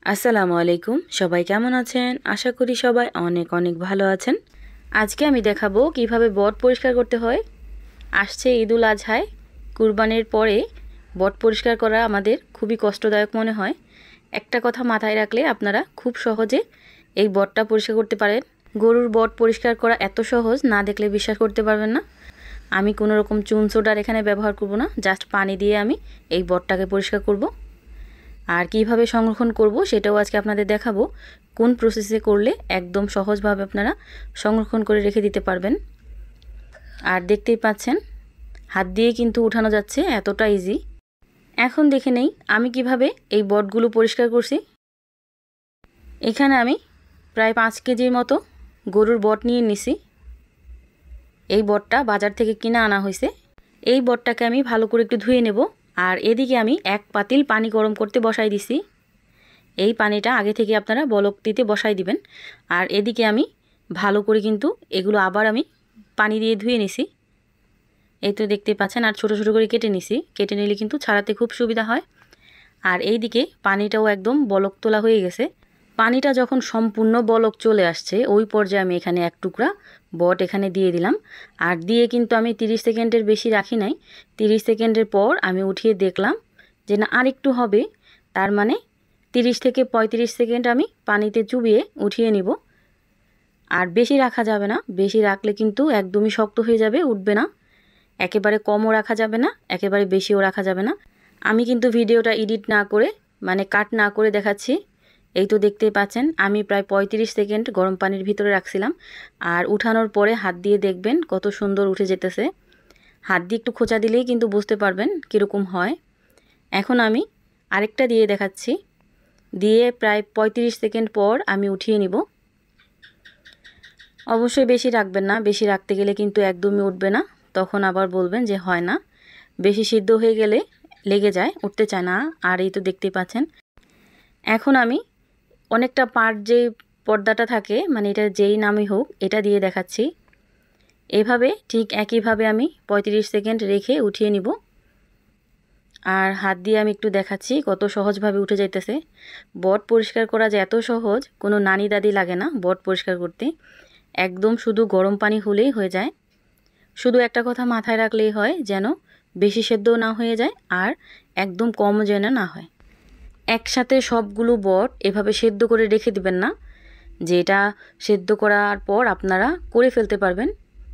আসসালামু আলাইকুম। সবাই কেমন আছেন? আশা করি সবাই অনেক অনেক ভালো আছেন। আজকে আমি দেখাবো কিভাবে বট পরিষ্কার করতে হয়। আসছে ঈদুল আজহায়, কুরবানির পরে বট পরিষ্কার করা আমাদের খুবই কষ্টদায়ক মনে হয়। একটা কথা মাথায় রাখলে আপনারা খুব সহজে এই বটটা পরিষ্কার করতে পারেন। গরুর বট পরিষ্কার করা এত সহজ, না দেখলে বিশ্বাস করতে পারবেন না। আমি কোনো রকম চুন সোডার এখানে ব্যবহার করব না, জাস্ট পানি দিয়ে আমি এই বটটাকে পরিষ্কার করব। আর কিভাবে সংরক্ষণ করব সেটাও আজকে আপনাদের দেখাবো। কোন প্রসেসে করলে একদম সহজভাবে আপনারা সংরক্ষণ করে রেখে দিতে পারবেন। আর দেখতেই পাচ্ছেন হাত দিয়ে কিন্তু উঠানো যাচ্ছে, এতটা ইজি। এখন দেখে নেই আমি কিভাবে এই বটগুলো পরিষ্কার করছি। এখানে আমি প্রায় 5 কেজির মতো গরুর বট নিয়ে নিছি। এই বটটা বাজার থেকে কিনে আনা হয়েছে। এই বটটাকে আমি ভালো করে একটু ধুয়ে নেব। আর এদিকে আমি 1 পাতিল পানি গরম করতে বসাই দিছি। এই পানিটা আগে থেকে আপনারা বলক দিতে বসাই দিবেন। আর এদিকে আমি ভালো করে কিন্তু এগুলো আবার আমি পানি দিয়ে ধুয়ে নিছি। এই তো দেখতে পাচ্ছেন, আর ছোট ছোট করে কেটে নিছি। কেটে নিলে কিন্তু ছাড়াতে খুব সুবিধা হয়। আর এইদিকে পানিটাও একদম বলক তোলা হয়ে গেছে। পানিটা যখন সম্পূর্ণ বলক চলে আসছে, ওই পর্যায়ে আমি এখানে 1 টুকরা বট এখানে দিয়ে দিলাম। আর দিয়ে কিন্তু আমি 30 সেকেন্ডের বেশি রাখি নাই। 30 সেকেন্ডের পর আমি উঠিয়ে দেখলাম যে না, আর একটু হবে। তার মানে 30 থেকে 35 সেকেন্ড আমি পানিতে চুবিয়ে উঠিয়ে নিব। আর বেশি রাখা যাবে না, বেশি রাখলে কিন্তু একদমই শক্ত হয়ে যাবে, উঠবে না। একেবারে কমও রাখা যাবে না, একেবারে বেশিও রাখা যাবে না। আমি কিন্তু ভিডিওটা এডিট না করে, মানে কাট না করে দেখাচ্ছি। এই তো দেখতেই পাচ্ছেন আমি প্রায় 35 সেকেন্ড গরম পানির ভিতরে রাখছিলাম। আর উঠানোর পরে হাত দিয়ে দেখবেন কত সুন্দর উঠে যেতেছে। হাত দিয়ে একটু খোঁচা দিলেই কিন্তু বুঝতে পারবেন কীরকম হয়। এখন আমি আরেকটা দিয়ে দেখাচ্ছি। দিয়ে প্রায় 35 সেকেন্ড পর আমি উঠিয়ে নিব। অবশ্যই বেশি রাখবেন না, বেশি রাখতে গেলে কিন্তু একদমই উঠবে না, তখন আবার বলবেন যে হয় না। বেশি সিদ্ধ হয়ে গেলে লেগে যায়, উঠতে চায় না। আর এই তো দেখতেই পাচ্ছেন এখন আমি অনেকটা পাট যে পর্দাটা থাকে, মানে এটা যেই নামই হোক, এটা দিয়ে দেখাচ্ছি। এভাবে ঠিক একইভাবে আমি 35 সেকেন্ড রেখে উঠিয়ে নিব। আর হাত দিয়ে আমি একটু দেখাচ্ছি কত সহজভাবে উঠে যাইতেছে। বট পরিষ্কার করা যে এত সহজ, কোনো নানি দাদি লাগে না বট পরিষ্কার করতে। একদম শুধু গরম পানি হলেই হয়ে যায়। শুধু একটা কথা মাথায় রাখলেই হয়, যেন বেশি সেদ্ধও না হয়ে যায় আর একদম কম যেন না হয়। একসাথে সবগুলো বট এভাবে সেদ্ধ করে রেখে দিবেন না, যে এটা সেদ্ধ করার পর আপনারা করে ফেলতে পারবেন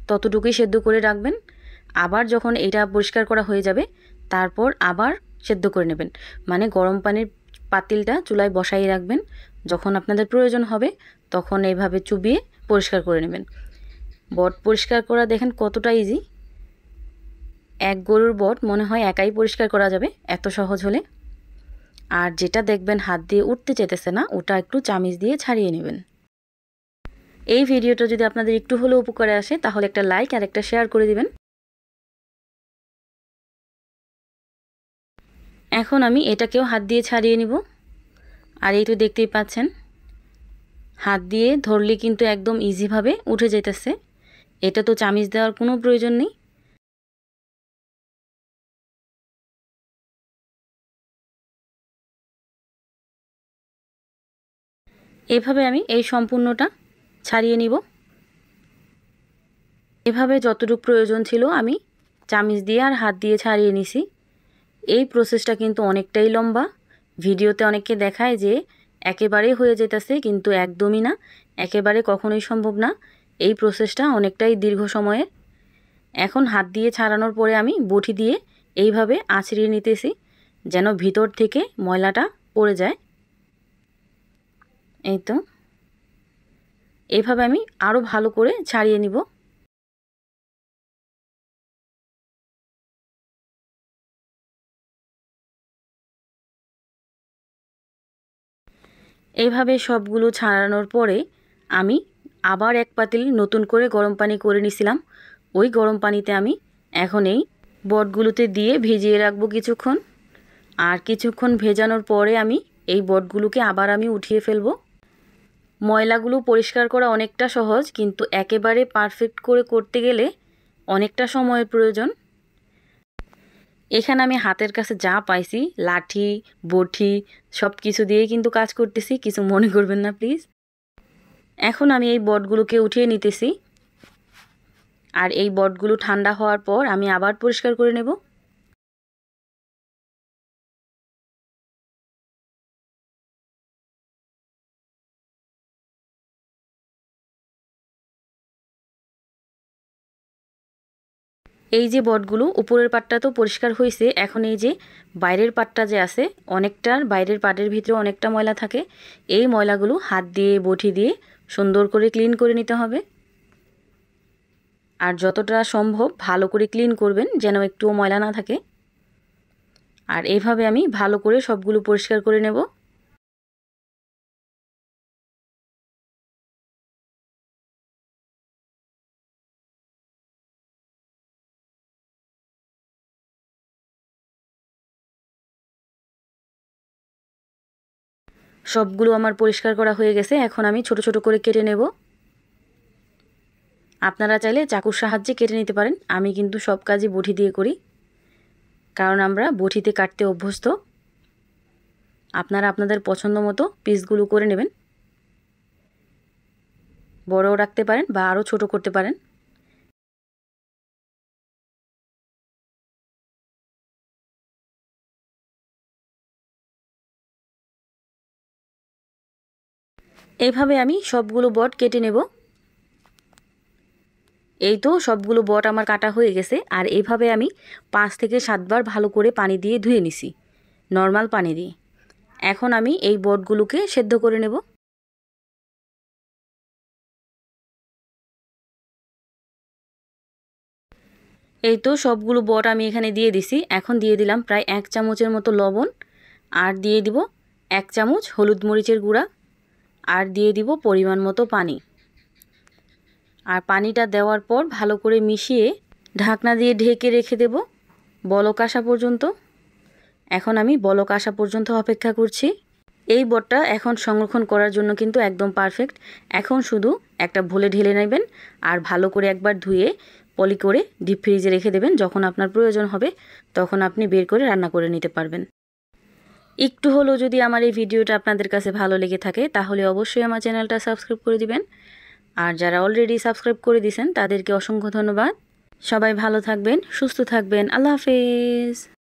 ততটুকুই সেদ্ধ করে রাখবেন। আবার যখন এটা পরিষ্কার করা হয়ে যাবে তারপর আবার সেদ্ধ করে নেবেন। মানে গরম পানির পাতিলটা চুলায় বসাই রাখবেন, যখন আপনাদের প্রয়োজন হবে তখন এইভাবে চুবিয়ে পরিষ্কার করে নেবেন। বট পরিষ্কার করা দেখেন কতটা ইজি। এক গরুর বট মনে হয় একাই পরিষ্কার করা যাবে, এত সহজ হলে। আর যেটা দেখবেন হাত দিয়ে উঠতে চেতেছে না, ওটা একটু চামিচ দিয়ে ছাড়িয়ে নেবেন। এই ভিডিওটা যদি আপনাদের একটু হলেও উপকারে আসে তাহলে একটা লাইক আর একটা শেয়ার করে দিবেন। এখন আমি এটাকেও হাত দিয়ে ছাড়িয়ে নিব। আর এই তো দেখতেই পাচ্ছেন হাত দিয়ে ধরলে কিন্তু একদম ইজিভাবে উঠে যেতেছে। এটা তো চামিচ দেওয়ার কোনো প্রয়োজন নেই। এভাবে আমি এই সম্পূর্ণটা ছাড়িয়ে নিব। এভাবে যতটুকু প্রয়োজন ছিল আমি চামিচ দিয়ে আর হাত দিয়ে ছাড়িয়ে নিছি। এই প্রসেসটা কিন্তু অনেকটাই লম্বা। ভিডিওতে অনেককে দেখায় যে একেবারেই হয়ে যেতেছে, কিন্তু একদমই না, একেবারে কখনোই সম্ভব না। এই প্রসেসটা অনেকটাই দীর্ঘ সময়ের। এখন হাত দিয়ে ছাড়ানোর পরে আমি বটি দিয়ে এইভাবে আঁচড়িয়ে নিতেছি, যেন ভিতর থেকে ময়লাটা পড়ে যায়। এই তো এইভাবে আমি আরও ভালো করে ছাড়িয়ে নিব। এইভাবে সবগুলো ছাড়ানোর পরে আমি আবার 1 পাতিল নতুন করে গরম পানি করে নিছিলাম। ওই গরম পানিতে আমি এখন এই বটগুলোতে দিয়ে ভিজিয়ে রাখবো কিছুক্ষণ। আর কিছুক্ষণ ভেজানোর পরে আমি এই বটগুলোকে আবার আমি উঠিয়ে ফেলবো। ময়লাগুলো পরিষ্কার করা অনেকটা সহজ, কিন্তু একেবারে পারফেক্ট করে করতে গেলে অনেকটা সময়ের প্রয়োজন। এখানে আমি হাতের কাছে যা পাইছি লাঠি বটি সব কিছু দিয়ে কিন্তু কাজ করতেছি, কিছু মনে করবেন না প্লিজ। এখন আমি এই বটগুলোকে উঠিয়ে নিতেছি, আর এই বটগুলো ঠান্ডা হওয়ার পর আমি আবার পরিষ্কার করে নেব। এই যে বটগুলো উপরের পাটটা তো পরিষ্কার হয়েছে, এখন এই যে বাইরের পাটটা যে আছে অনেকটার বাইরের পাটের ভিতরে অনেকটা ময়লা থাকে, এই ময়লাগুলো হাত দিয়ে বটি দিয়ে সুন্দর করে ক্লিন করে নিতে হবে। আর যতটা সম্ভব ভালো করে ক্লিন করবেন যেন একটুও ময়লা না থাকে। আর এইভাবে আমি ভালো করে সবগুলো পরিষ্কার করে নেব। সবগুলো আমার পরিষ্কার করা হয়ে গেছে, এখন আমি ছোট ছোট করে কেটে নেব। আপনারা চাইলে চাকুর সাহায্যে কেটে নিতে পারেন, আমি কিন্তু সব কাজই বটি দিয়ে করি, কারণ আমরা বটিতে কাটতে অভ্যস্ত। আপনারা আপনাদের পছন্দ মতো পিসগুলো করে নেবেন, বড়ও রাখতে পারেন বা আরও ছোট করতে পারেন। এইভাবে আমি সবগুলো বট কেটে নেব। এই তো সবগুলো বট আমার কাটা হয়ে গেছে, আর এইভাবে আমি 5 থেকে 7 বার ভালো করে পানি দিয়ে ধুয়ে নিছি, নর্মাল পানি দিয়ে। এখন আমি এই বটগুলোকে সেদ্ধ করে নেব। এই তো সবগুলো বট আমি এখানে দিয়ে দিছি। এখন দিয়ে দিলাম প্রায় 1 চামচের মতো লবণ, আর দিয়ে দিব 1 চামচ হলুদ মরিচের গুঁড়া, আর দিয়ে দিব পরিমাণ মতো পানি। আর পানিটা দেওয়ার পর ভালো করে মিশিয়ে ঢাকনা দিয়ে ঢেকে রেখে দেব বলক আসা পর্যন্ত। এখন আমি বলক আসা পর্যন্ত অপেক্ষা করছি। এই বটটা এখন সংরক্ষণ করার জন্য কিন্তু একদম পারফেক্ট। এখন শুধু একটা ভুলে ঢেলে নেবেন, আর ভালো করে একবার ধুয়ে পলি করে ডিপ ফ্রিজে রেখে দেবেন। যখন আপনার প্রয়োজন হবে তখন আপনি বের করে রান্না করে নিতে পারবেন। একটু হলেও যদি আমার এই ভিডিওটা আপনাদের কাছে ভালো লেগে থাকে তাহলে অবশ্যই আমার চ্যানেলটা সাবস্ক্রাইব করে দিবেন। আর যারা অলরেডি সাবস্ক্রাইব করে দিয়েছেন তাদেরকে অসংখ্য ধন্যবাদ। সবাই ভালো থাকবেন, সুস্থ থাকবেন। আল্লাহ হাফেজ।